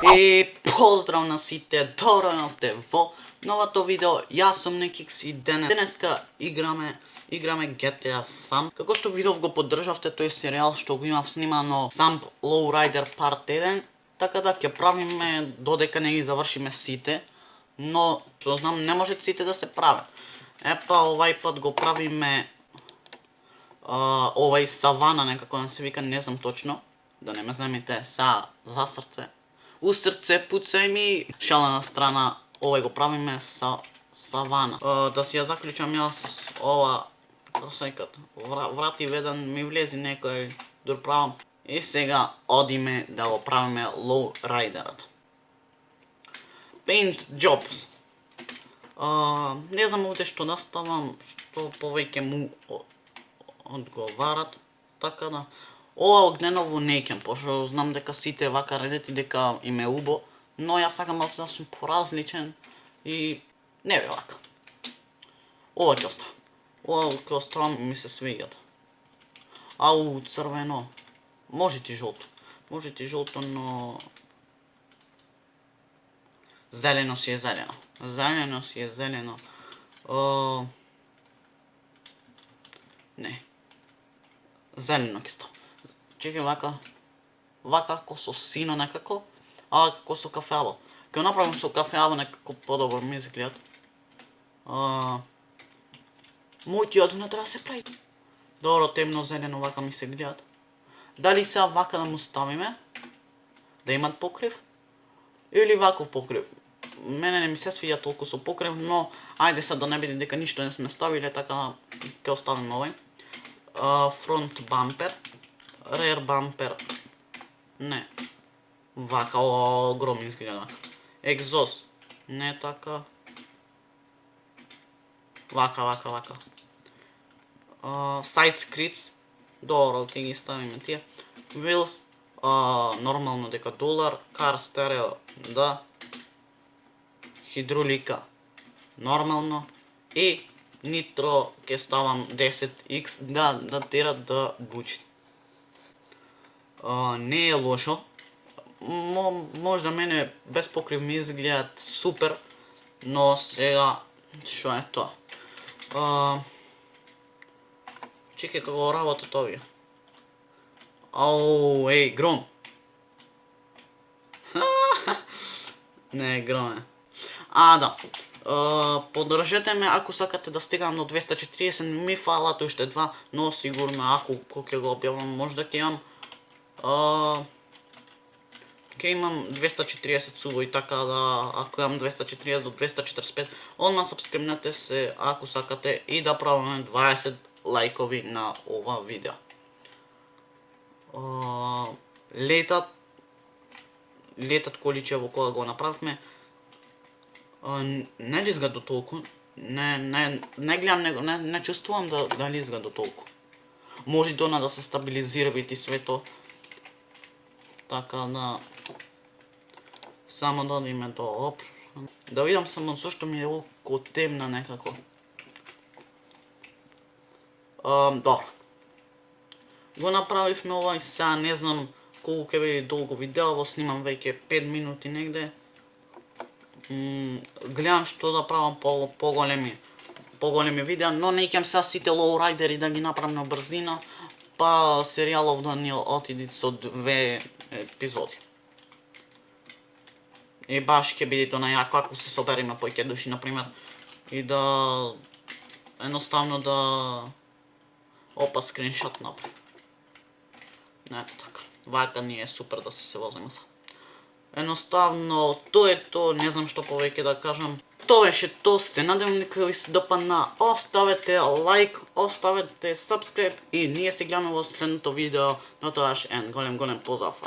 И поздрав на сите, дојдовте во новото видео. Јас сум Некикс и денеска играме GTA Samp. Како што видов го поддржавте тој серијал што го имав снимано Samp Lowrider Part 1, така да ќе правиме додека не ги завршиме сите, но што знам не може сите да се прават. Епа овај пат го правиме овај Савана некако не се вика, не знам точно, да не ме земите за срце. У срце пуцај ми, шала на страна, овај го правиме Савана. Да си ја заклучам јас ова, како се викат, врати ведан ми влези некој дур правам. И сега одиме да го правиме Lowriderот. Paint Jobs. Не знам овде што да ставам, што повеќе му одговарат, така да. Ова огненово неќам, пошто знам дека сите вака редете дека им е убо, но јас сакам да сум поразличен и не бе вака. Ова ќе оставам. Ова ќе оставам, ми се свиѓат. Ау, црвено. Може ти жолто. Може ти жолто, но зелено си е зелено. Зелено си е зелено. Не. Зелено ќе ставам. Чекај вака како со сино некако, како со кафеаво. Ќе направим со кафеаво некако подобро ми изгледат. Мојтиот не треба да се прави. Добро, темно зелено вака ми се гледат. Дали сега вака да му ставиме, да имат покрив, или ваков покрив. Мене не ми се свиѓа толку со покрив, но ајде сега да не биде дека ништо не сме ставиле, така ќе оставиме овој. Фронт бампер. Rear bumper, не, вака, огромно изгледа. Екзост, не така. Вака. Side skirts, добро, ќе ги ставиме тие. Wheels, нормално дека $, car stereo, да. Хидрулика, нормално. И нитро ќе ставам 10X, да тера да бучи. Не е лошо, може да мене без покрив ми изгледат супер, но сега, шо е тоа? Чекай како работат овие. Ау, еј, гром! Не, гром е. Да. Поддржете ме ако сакате да стигам до 240, ми фалат уште 2, но сигурно ако ќе го објавам може да ќе имам ќе имам 240 субо и така да, ако имам 240 до 245, одма сабскрибнете се ако сакате и да правиме 20 лајкови на ова видео. Летат количе во кога го направивме, не лизга до толку, не гледам него, не чувствувам да лизга до толку. Може дона да се стабилизира и свето. Така да, само да одиме до опшн. Да видам само зашто ми е око темна некако. Добро. Го направивме овај, сега не знам колку ќе биде долго видео, снимам веќе 5 минути негде. Гледам што да правам поголеми видеа, но неќам сега сите лоурайдери да ги направам на брзина, па серијалов да ни отиди со 2 епизоди. И баш ќе биде тоа најако ако се собериме поќе души, например, и да едноставно да скриншот направим. Ето така. Вака ни е супер да се возиме са. Едноставно, тоа е тоа, не знам што повеќе да кажам. Тоа беше тоа, се надевам дека ви се допадна. Оставете лайк, оставете subscribe и ние се гледаме во следното видео. На тоа ен голем поздрав.